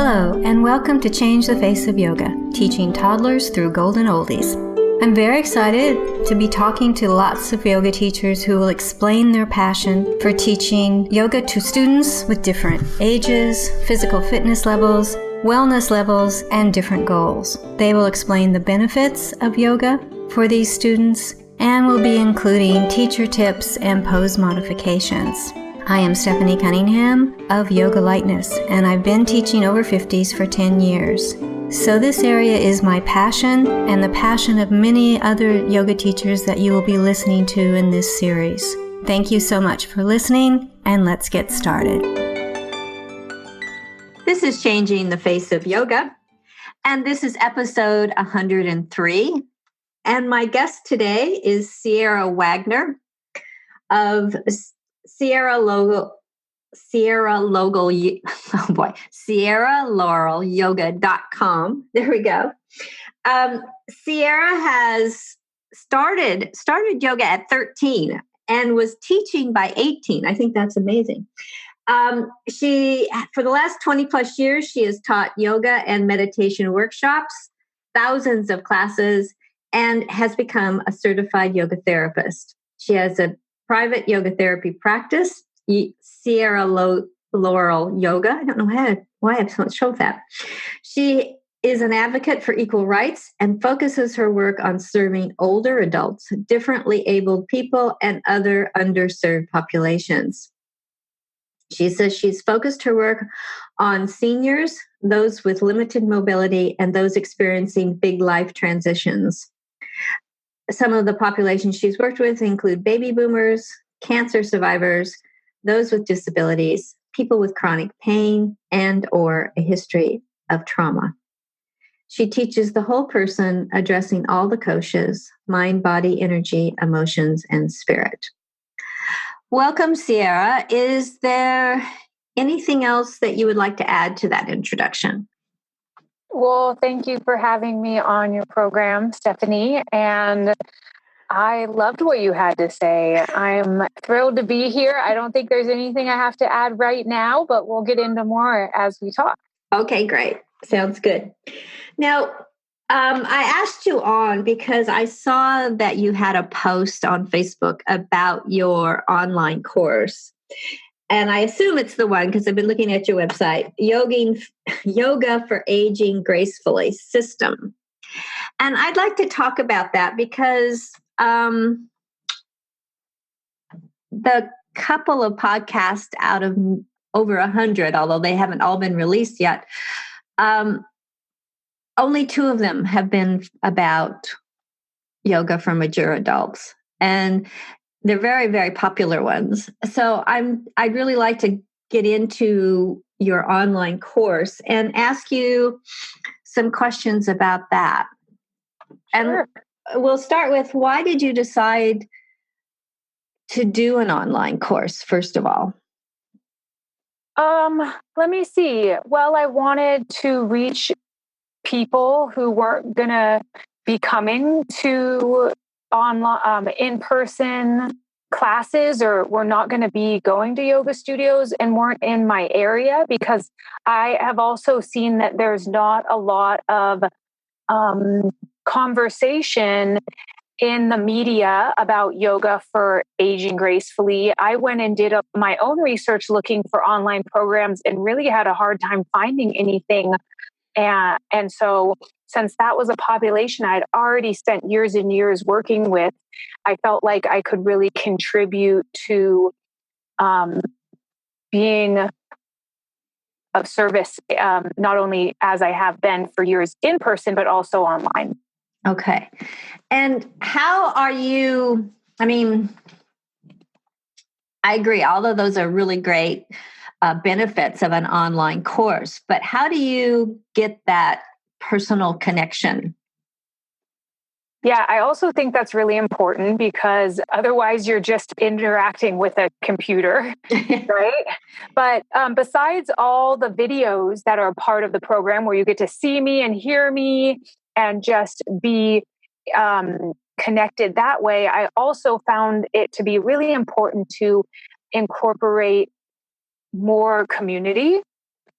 Hello, and welcome to Change the Face of Yoga, teaching toddlers through golden oldies. I'm very excited to be talking to lots of yoga teachers who will explain their passion for teaching yoga to students with different ages, physical fitness levels, wellness levels, and different goals. They will explain the benefits of yoga for these students and will be including teacher tips and pose modifications. I am Stephanie Cunningham of Yoga Lightness, and I've been teaching over 50s for 10 years. So this area is my passion and the passion of many other yoga teachers that you will be listening to in this series. Thank you so much for listening, and let's get started. This is Changing the Face of Yoga, and this is episode 103. And my guest today is Sierra Wagner of SierraLaurelYoga.com. There we go. Sierra has started yoga at 13 and was teaching by 18. I think that's amazing. She, for the last 20 plus years, she has taught yoga and meditation workshops, thousands of classes, and has become a certified yoga therapist. She has a private yoga therapy practice, Sierra Laurel Yoga. I don't know why I have so much trouble with that. She is an advocate for equal rights and focuses her work on serving older adults, differently abled people, and other underserved populations. She says she's focused her work on seniors, those with limited mobility, and those experiencing big life transitions. Some of the populations she's worked with include baby boomers, cancer survivors, those with disabilities, people with chronic pain, and or a history of trauma. She teaches the whole person, addressing all the koshas: mind, body, energy, emotions, and spirit. Welcome, Sierra. Is there anything else that you would like to add to that introduction? Well, thank you for having me on your program, Stephanie. And I loved what you had to say. I'm thrilled to be here. I don't think there's anything I have to add right now, but we'll get into more as we talk. Okay, great. Sounds good. Now, I asked you on because I saw that you had a post on Facebook about your online course. And I assume it's the one because I've been looking at your website, Yoga for Aging Gracefully system. And I'd like to talk about that because the couple of podcasts out of over 100, although they haven't all been released yet, only 2 of them have been about yoga for mature adults. And they're very, very popular ones. So I'd really like to get into your online course and ask you some questions about that. Sure. And we'll start with, why did you decide to do an online course, first of all? Let me see. Well, I wanted to reach people who weren't going to be coming to online, in-person classes, or were not going to be going to yoga studios and weren't in my area, because I have also seen that there's not a lot of conversation in the media about yoga for aging gracefully. I went and did my own research looking for online programs and really had a hard time finding anything. And so since that was a population I'd already spent years and years working with, I felt like I could really contribute to being of service, not only as I have been for years in person, but also online. Okay. And how are you? I mean, I agree. All of those are really great benefits of an online course, but how do you get that personal connection? Yeah, I also think that's really important, because otherwise you're just interacting with a computer, right? But besides all the videos that are part of the program where you get to see me and hear me and just be connected that way, I also found it to be really important to incorporate more community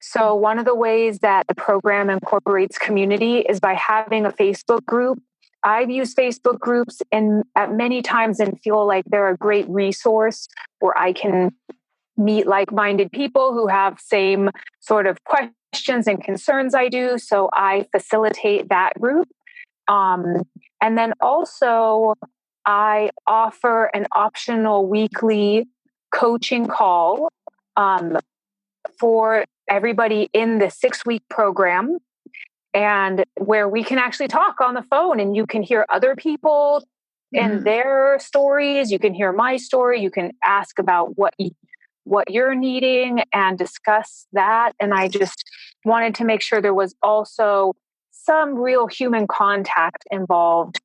So one of the ways that the program incorporates community is by having a Facebook group. I've used Facebook groups at many times and feel like they're a great resource where I can meet like-minded people who have same sort of questions and concerns I do. So I facilitate that group. And then also I offer an optional weekly coaching call for everybody in the 6-week program, and where we can actually talk on the phone and you can hear other people and their stories. You can hear my story. You can ask about what you're needing and discuss that. And I just wanted to make sure there was also some real human contact involved.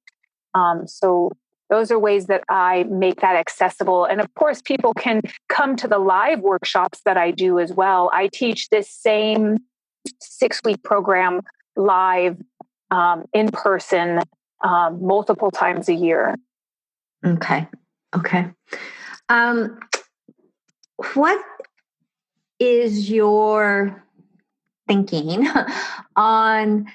So those are ways that I make that accessible. And of course, people can come to the live workshops that I do as well. I teach this same 6-week program live in person multiple times a year. Okay. What is your thinking on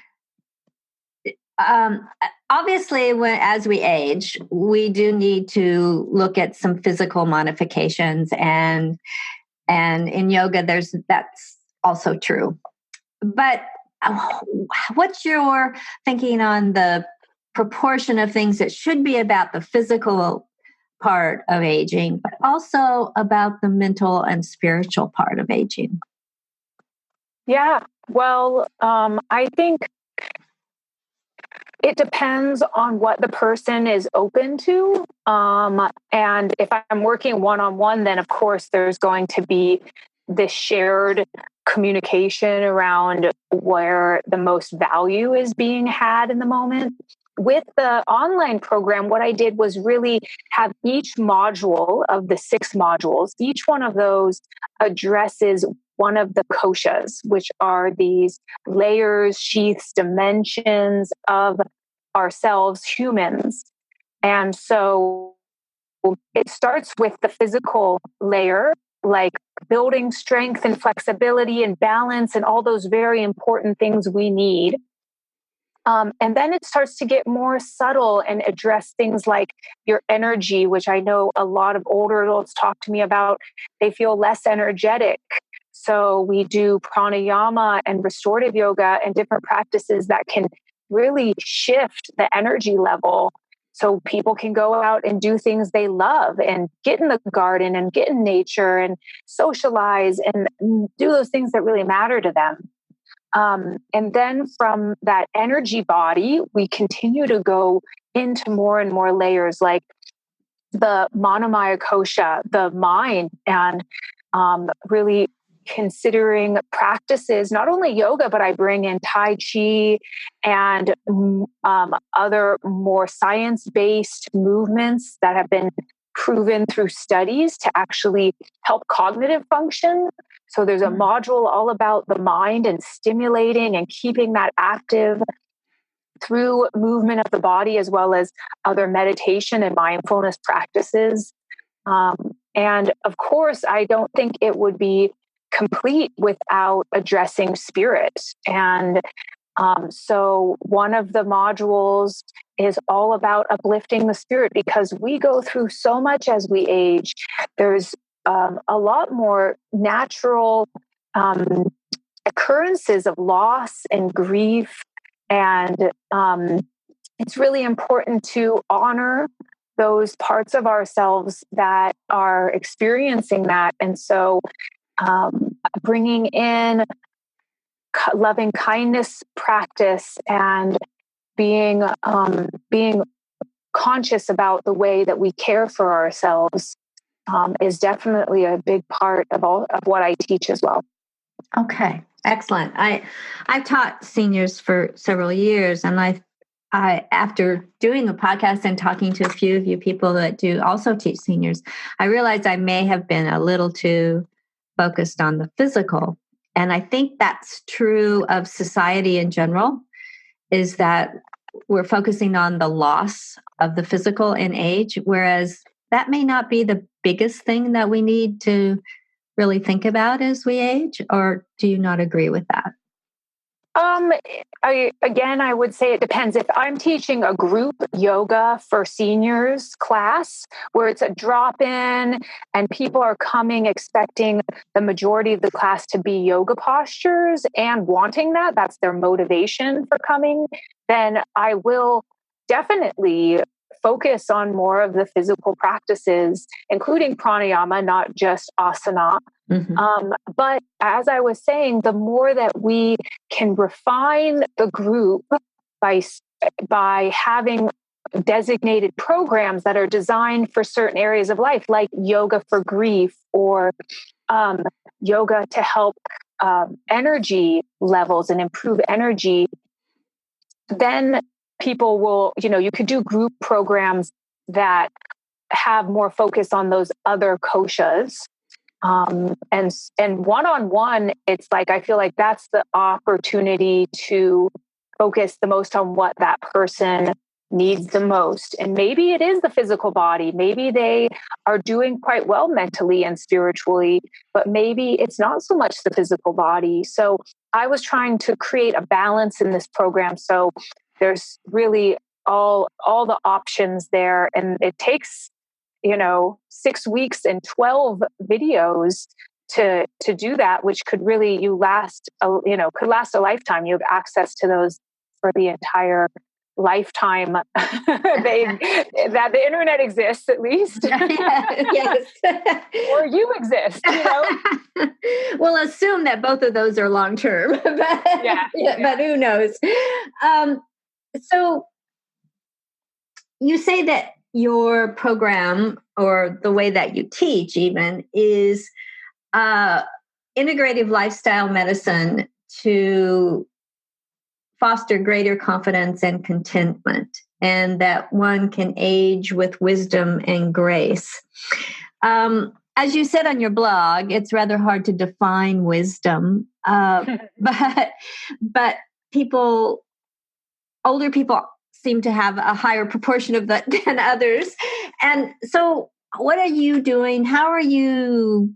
obviously as we age, we do need to look at some physical modifications, and in yoga that's also true. But what's your thinking on the proportion of things that should be about the physical part of aging, but also about the mental and spiritual part of aging? Yeah, well, I think it depends on what the person is open to. And if I'm working one-on-one, then of course there's going to be this shared communication around where the most value is being had in the moment. With the online program, what I did was really have each module of the 6 modules, each one of those addresses one of the koshas, which are these layers, sheaths, dimensions of ourselves, humans. And so it starts with the physical layer, like building strength and flexibility and balance and all those very important things we need. And then it starts to get more subtle and address things like your energy, which I know a lot of older adults talk to me about. They feel less energetic. So we do pranayama and restorative yoga and different practices that can really shift the energy level so people can go out and do things they love and get in the garden and get in nature and socialize and do those things that really matter to them. And then from that energy body, we continue to go into more and more layers like the Monomaya Kosha, the mind, and really considering practices, not only yoga, but I bring in Tai Chi and other more science-based movements that have been proven through studies to actually help cognitive function. So there's a module all about the mind and stimulating and keeping that active through movement of the body, as well as other meditation and mindfulness practices. And of course, I don't think it would be complete without addressing spirit. And so one of the modules is all about uplifting the spirit, because we go through so much as we age. There's a lot more natural occurrences of loss and grief. And it's really important to honor those parts of ourselves that are experiencing that. And so bringing in loving kindness practice and being conscious about the way that we care for ourselves is definitely a big part of what I teach as well. Okay, excellent. I've taught seniors for several years, and I after doing the podcast and talking to a few of you people that do also teach seniors, I realized I may have been a little too focused on the physical. And I think that's true of society in general, is that we're focusing on the loss of the physical in age, whereas that may not be the biggest thing that we need to really think about as we age, or do you not agree with that? I would say it depends. If I'm teaching a group yoga for seniors class where it's a drop in and people are coming expecting the majority of the class to be yoga postures and wanting that's their motivation for coming, then I will definitely focus on more of the physical practices, including pranayama, not just asana. But as I was saying, the more that we can refine the group by having designated programs that are designed for certain areas of life, like yoga for grief or yoga to help energy levels and improve energy, then people will, you could do group programs that have more focus on those other koshas. And one-on-one, it's like, I feel like that's the opportunity to focus the most on what that person needs the most. And maybe it is the physical body. Maybe they are doing quite well mentally and spiritually, but maybe it's not so much the physical body. So I was trying to create a balance in this program. So there's really all the options there. And it takes 6 weeks and 12 videos to do that, which could really could last a lifetime. You have access to those for the entire lifetime that the internet exists, at least. Yes. Or you exist, We'll assume that both of those are long term, but who knows? So you say that your program, or the way that you teach even, is integrative lifestyle medicine to foster greater confidence and contentment, and that one can age with wisdom and grace. As you said on your blog, it's rather hard to define wisdom, but older people seem to have a higher proportion of that than others. And so what are you doing? How are you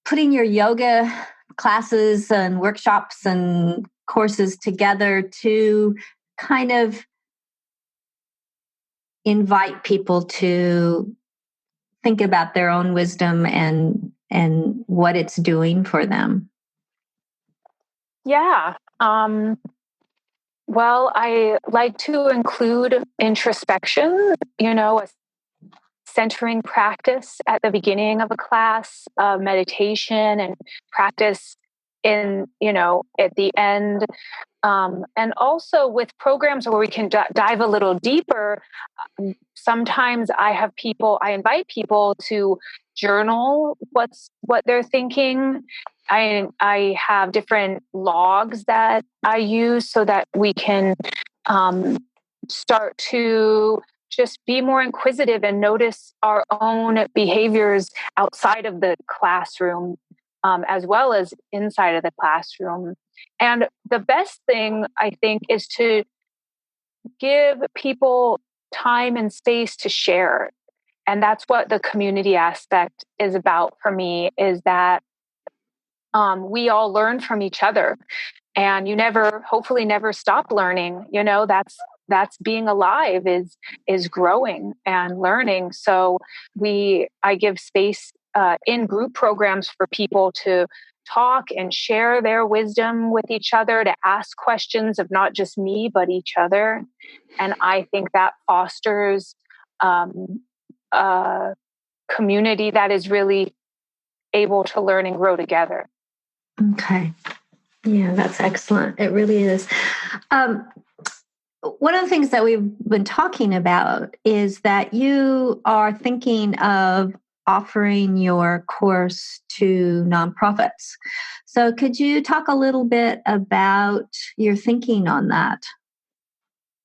putting your yoga classes and workshops and courses together to kind of invite people to think about their own wisdom and what it's doing for them? Yeah. Well, I like to include introspection, a centering practice at the beginning of a class, meditation and practice at the end. And also with programs where we can dive a little deeper, sometimes I invite people to journal what they're thinking. I have different logs that I use so that we can start to just be more inquisitive and notice our own behaviors outside of the classroom, as well as inside of the classroom. And the best thing, I think, is to give people time and space to share. And that's what the community aspect is about for me, is that we all learn from each other, and you hopefully never stop learning. That's being alive, is growing and learning. So I give space in group programs for people to talk and share their wisdom with each other, to ask questions of not just me, but each other. And I think that fosters a community that is really able to learn and grow together. Okay. Yeah, that's excellent. It really is. One of the things that we've been talking about is that you are thinking of offering your course to nonprofits. So could you talk a little bit about your thinking on that?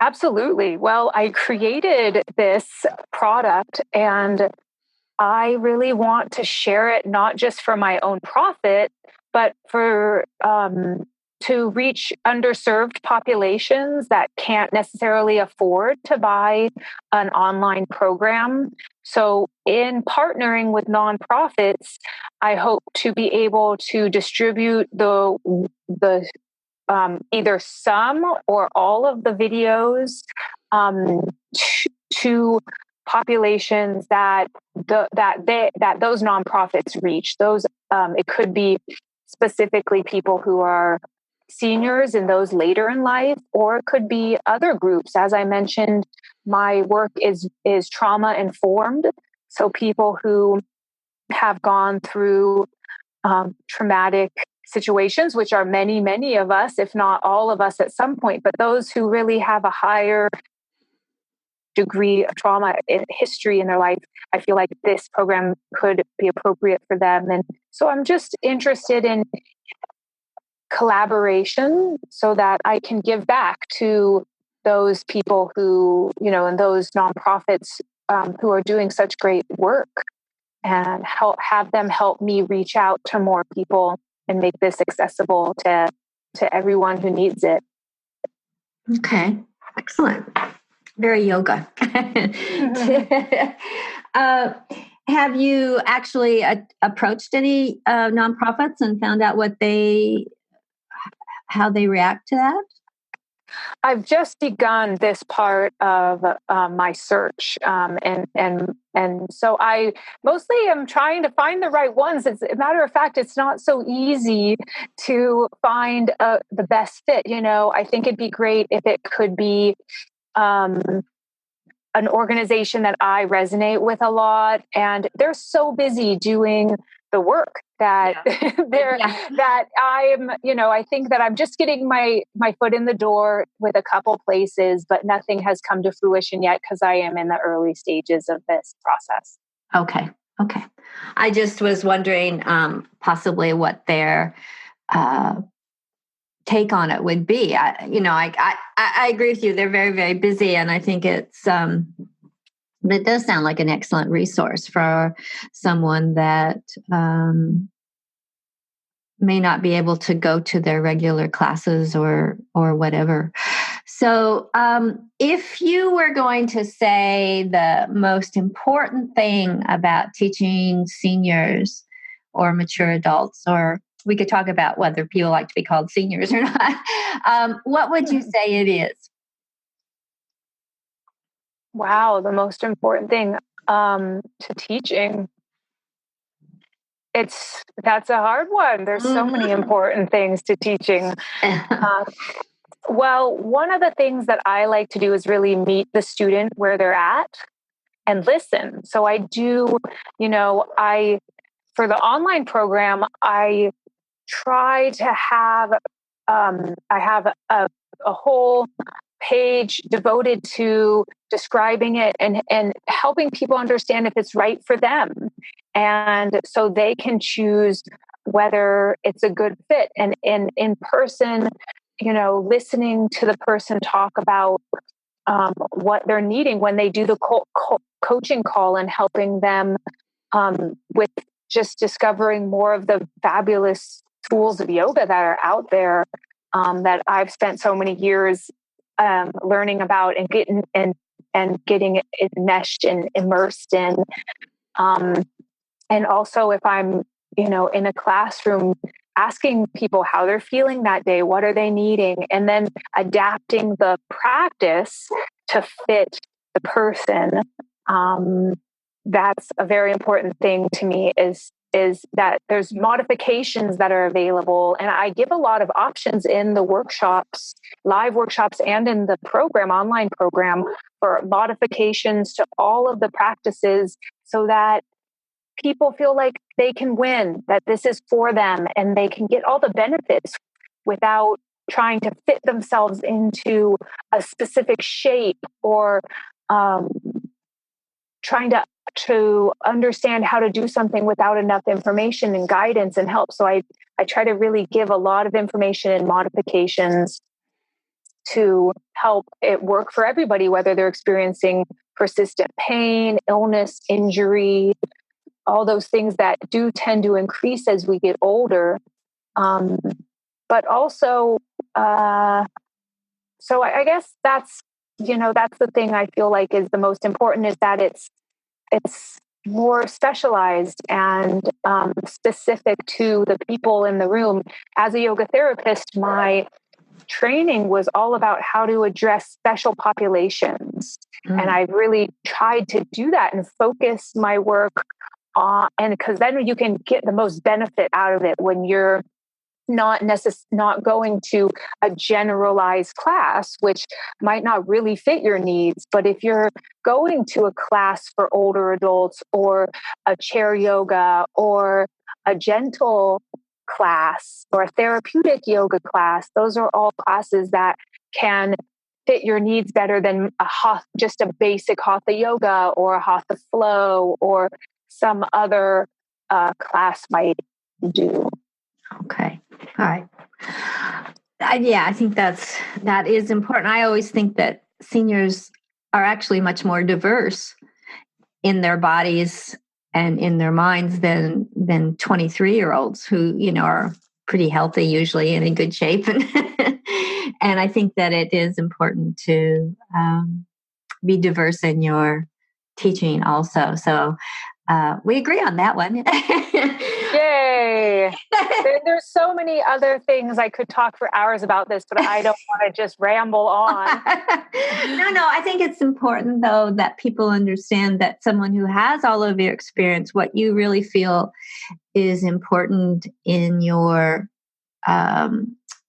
Absolutely. Well, I created this product and I really want to share it, not just for my own profit, but for to reach underserved populations that can't necessarily afford to buy an online program. So, in partnering with nonprofits, I hope to be able to distribute the either some or all of the videos to populations that those nonprofits reach. Those it could be specifically people who are seniors and those later in life, or it could be other groups. As I mentioned, my work is trauma informed, so people who have gone through traumatic situations, which are many of us, if not all of us at some point, but those who really have a higher degree of trauma in history in their life, I feel like this program could be appropriate for them. And so I'm just interested in collaboration so that I can give back to those people who, and those nonprofits who are doing such great work, and have them help me reach out to more people and make this accessible to everyone who needs it. Okay, excellent. Very yoga. Have you actually approached any nonprofits and found out how they react to that? I've just begun this part of my search, and so I mostly am trying to find the right ones. As a matter of fact, it's not so easy to find the best fit. I think it'd be great if it could be an organization that I resonate with a lot, and they're so busy doing the work that that I'm, I think that I'm just getting my foot in the door with a couple places, but nothing has come to fruition yet because I am in the early stages of this process. Okay. I just was wondering possibly what their take on it would be. I agree with you. They're very, very busy, and I think it does sound like an excellent resource for someone that may not be able to go to their regular classes or whatever. So, if you were going to say the most important thing about teaching seniors or mature adults, or we could talk about whether people like to be called seniors or not, what would you say it is? Wow, the most important thing to teaching. That's a hard one. There's so many important things to teaching. Well, one of the things that I like to do is really meet the student where they're at and listen. So I do, for the online program, I try to have, I have a whole page devoted to describing it and helping people understand if it's right for them. And so they can choose whether it's a good fit. And in person, listening to the person talk about what they're needing when they do the coaching call, and helping them with just discovering more of the fabulous tools of yoga that are out there that I've spent so many years learning about and getting it meshed and immersed in. And also, if I'm in a classroom, asking people how they're feeling that day, what are they needing, and then adapting the practice to fit the person. That's a very important thing to me, is that there's modifications that are available. And I give a lot of options in the workshops, live workshops, and in the online program, for modifications to all of the practices, so that people feel like they can win, that this is for them, and they can get all the benefits without trying to fit themselves into a specific shape, or trying to understand how to do something without enough information and guidance and help. So I try to really give a lot of information and modifications to help it work for everybody, whether they're experiencing persistent pain, illness, injury, all those things that do tend to increase as we get older. but also, so I guess that's, that's the thing I feel like is the most important, is that it's more specialized and specific to the people in the room. As a yoga therapist, my training was all about how to address special populations. And I really tried to do that and focus my work on, and because then you can get the most benefit out of it when you're not going to a generalized class, which might not really fit your needs. But if you're going to a class for older adults, or a chair yoga, or a gentle class, or a therapeutic yoga class, those are all classes that can fit your needs better than just a basic hatha yoga or a hatha flow or some other class might do. Okay. All right. Yeah, I think that is important. I always think that seniors are actually much more diverse in their bodies and in their minds than 23-year-olds who, are pretty healthy usually and in good shape. And I think that it is important to be diverse in your teaching also. So we agree on that one. Yay! There's so many other things I could talk for hours about this, but I don't want to just ramble on. No, I think it's important, though, that people understand that someone who has all of your experience, what you really feel is important in your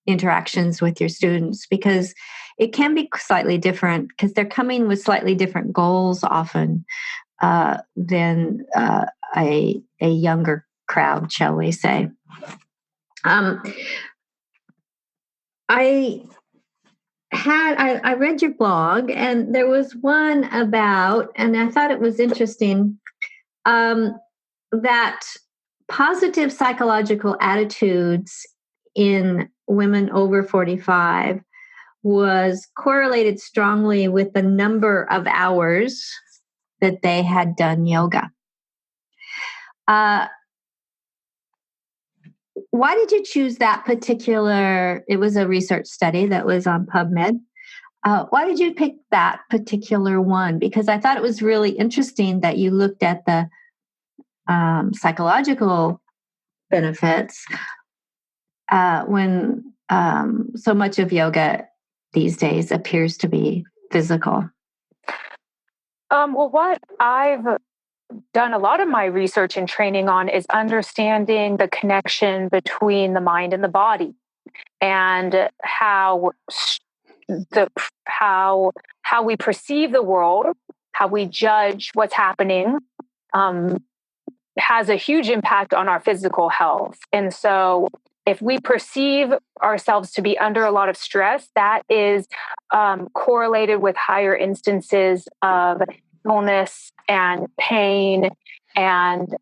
interactions with your students, because it can be slightly different, because they're coming with slightly different goals often than a younger crowd, shall we say. I read your blog, and there was one about, and I thought it was interesting, that positive psychological attitudes in women over 45 was correlated strongly with the number of hours that they had done yoga. Why did you choose that particular? It was a research study that was on PubMed. Why did you pick that particular one? Because I thought it was really interesting that you looked at the psychological benefits when so much of yoga these days appears to be physical. Well, what I've done a lot of my research and training on is understanding the connection between the mind and the body, and how we perceive the world, how we judge what's happening, has a huge impact on our physical health. And so if we perceive ourselves to be under a lot of stress, that is correlated with higher instances of illness and pain and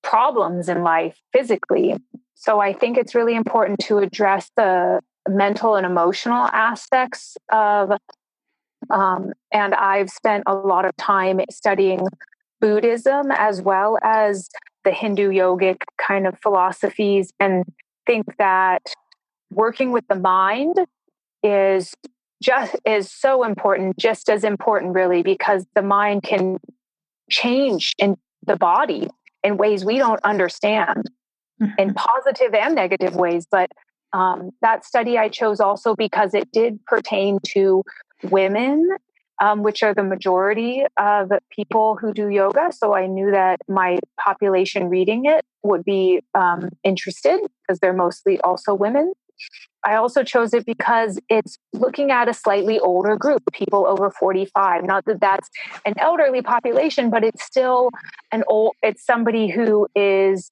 problems in life physically. So I think it's really important to address the mental and emotional aspects of, and I've spent a lot of time studying Buddhism as well as the Hindu yogic kind of philosophies, and think that working with the mind is so important, just as important really, because the mind can change in the body in ways we don't understand, in positive and negative ways. But that study I chose also because it did pertain to women, which are the majority of people who do yoga. So I knew that my population reading it would be interested, because they're mostly also women. I also chose it because it's looking at a slightly older group, people over 45. Not that that's an elderly population, but it's still it's somebody who is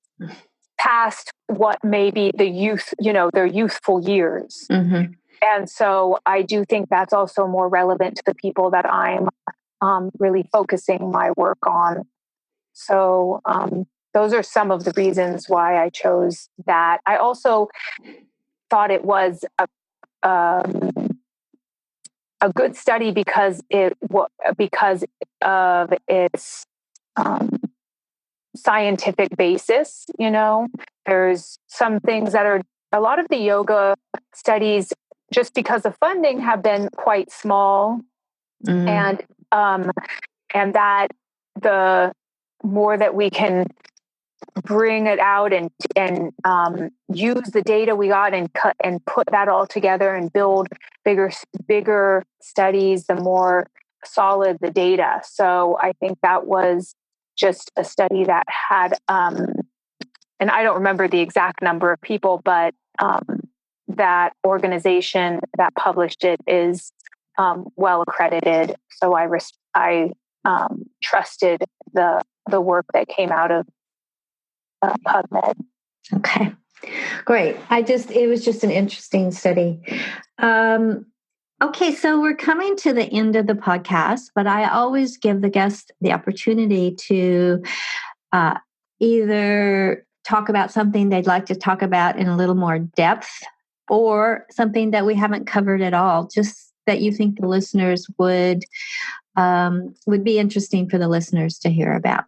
past what may be the youth, their youthful years. Mm-hmm. And so I do think that's also more relevant to the people that I'm really focusing my work on. So those are some of the reasons why I chose that. I also thought it was a good study because of its scientific basis. There's some things that are a lot of the yoga studies, just because of funding, have been quite small, and that the more that we can bring it out and use the data we got and cut and put that all together and build bigger studies, the more solid the data. So I think that was just a study that had, and I don't remember the exact number of people, but that organization that published it is well accredited. So I trusted the work that came out of PubMed. Okay, great. It was just an interesting study. Okay, so we're coming to the end of the podcast, but I always give the guest the opportunity to either talk about something they'd like to talk about in a little more depth, or something that we haven't covered at all, just that you think the listeners would be interesting for the listeners to hear about.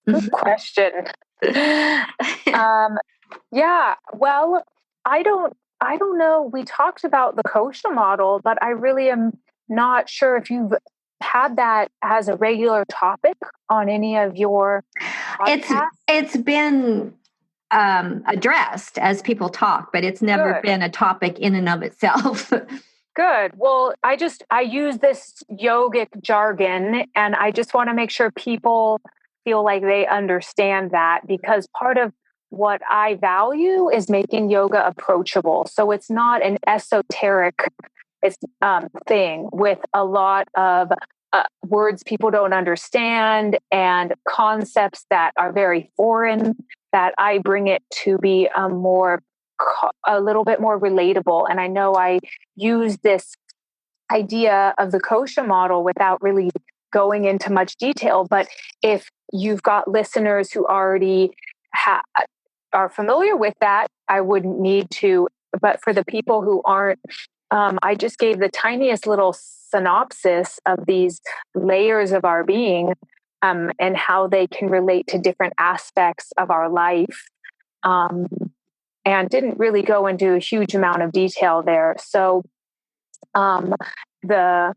Good question. Yeah, well, I don't know. We talked about the Kosha model, but I really am not sure if you've had that as a regular topic on any of your podcasts. It's been addressed as people talk, but it's never been a topic in and of itself. Good. Well, I use this yogic jargon, and I just want to make sure people feel like they understand that, because part of what I value is making yoga approachable. So it's not an esoteric thing with a lot of words people don't understand and concepts that are very foreign, that I bring it to be a little bit more relatable. And I know I use this idea of the Kosha model without really going into much detail, but if you've got listeners who already are familiar with that, I wouldn't need to. But for the people who aren't, I just gave the tiniest little synopsis of these layers of our being, and how they can relate to different aspects of our life, and didn't really go into a huge amount of detail there. So the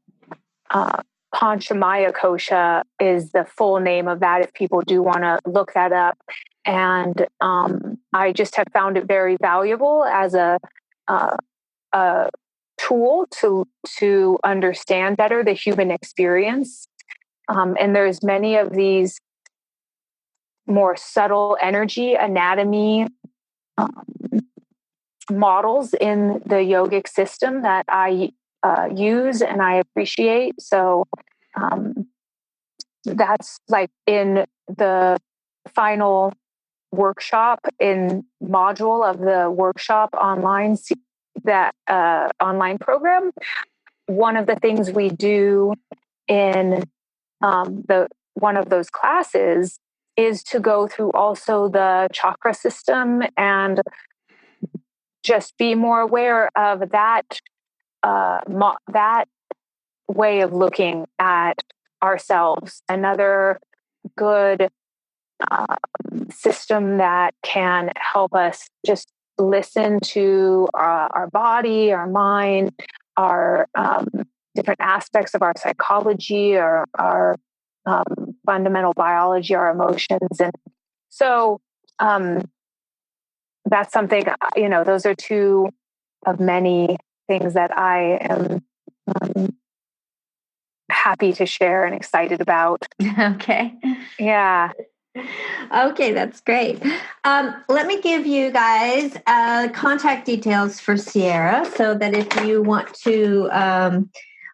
Monomaya Kosha is the full name of that, if people do want to look that up. And I just have found it very valuable as a tool to understand better the human experience. And there's many of these more subtle energy anatomy models in the yogic system that I use and I appreciate. So that's like in the final workshop in module of the workshop online program. One of the things we do in one of those classes is to go through also the chakra system and just be more aware of that that way of looking at ourselves. Another good system that can help us just listen to our body, our mind, our different aspects of our psychology, our fundamental biology, our emotions. And so that's something, those are two of many things that I am happy to share and excited about. Okay. Yeah. Okay, that's great. Let me give you guys contact details for Sierra, so that if you want to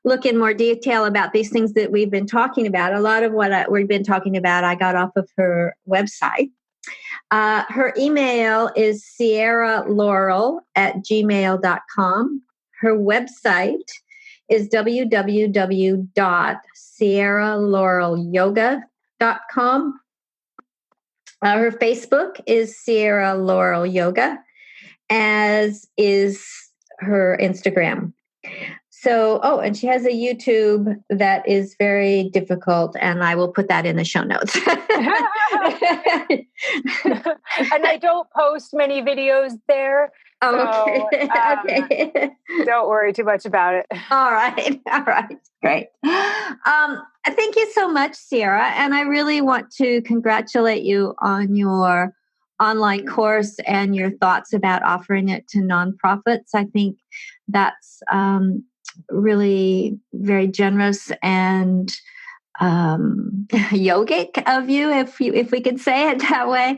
look in more detail about these things that we've been talking about, a lot of what we've been talking about, I got off of her website. Her email is sierralaurel@gmail.com. Her website is www.sierralaurelyoga.com. Her Facebook is Sierra Laurel Yoga, as is her Instagram. and she has a YouTube that is very difficult, and I will put that in the show notes. And I don't post many videos there. Oh, okay. Okay. Don't worry too much about it. All right. All right. Great. Thank you so much, Sierra. And I really want to congratulate you on your online course and your thoughts about offering it to nonprofits. I think that's really very generous and yogic of you, if we could say it that way.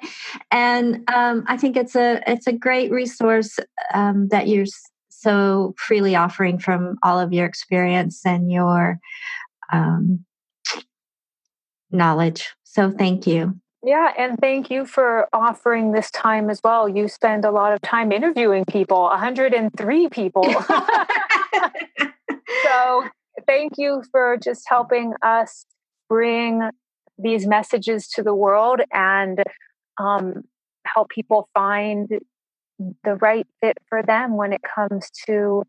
And I think it's a great resource that you're so freely offering from all of your experience and your knowledge. So thank you. Yeah, and thank you for offering this time as well. You spend a lot of time interviewing people, 103 people. So thank you for just helping us bring these messages to the world and help people find the right fit for them when it comes to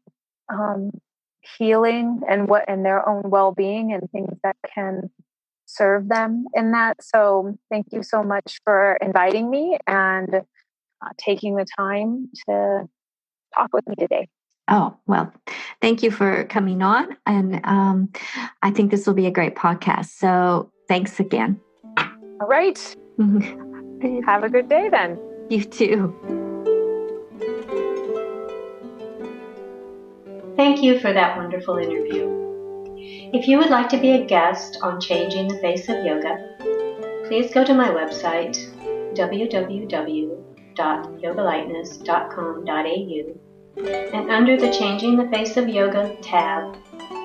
healing and their own well-being and things that can serve them in that. So thank you so much for inviting me and taking the time to talk with me today. Oh, well, thank you for coming on. And I think this will be a great podcast. So thanks again. All right. Have a good day then. You too. Thank you for that wonderful interview. If you would like to be a guest on Changing the Face of Yoga, please go to my website, www.yogalightness.com.au, and under the Changing the Face of Yoga tab,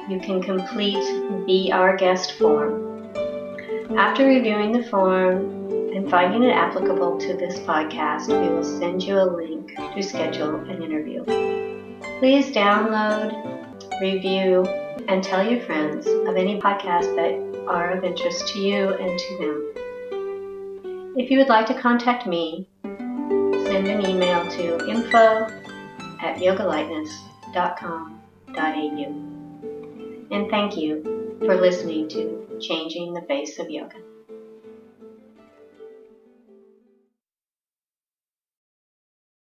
you can complete Be Our Guest form. After reviewing the form and finding it applicable to this podcast, we will send you a link to schedule an interview. Please download, review, and tell your friends of any podcasts that are of interest to you and to them. If you would like to contact me, send an email to info@yogalightness.com.au. And thank you for listening to Changing the Face of Yoga.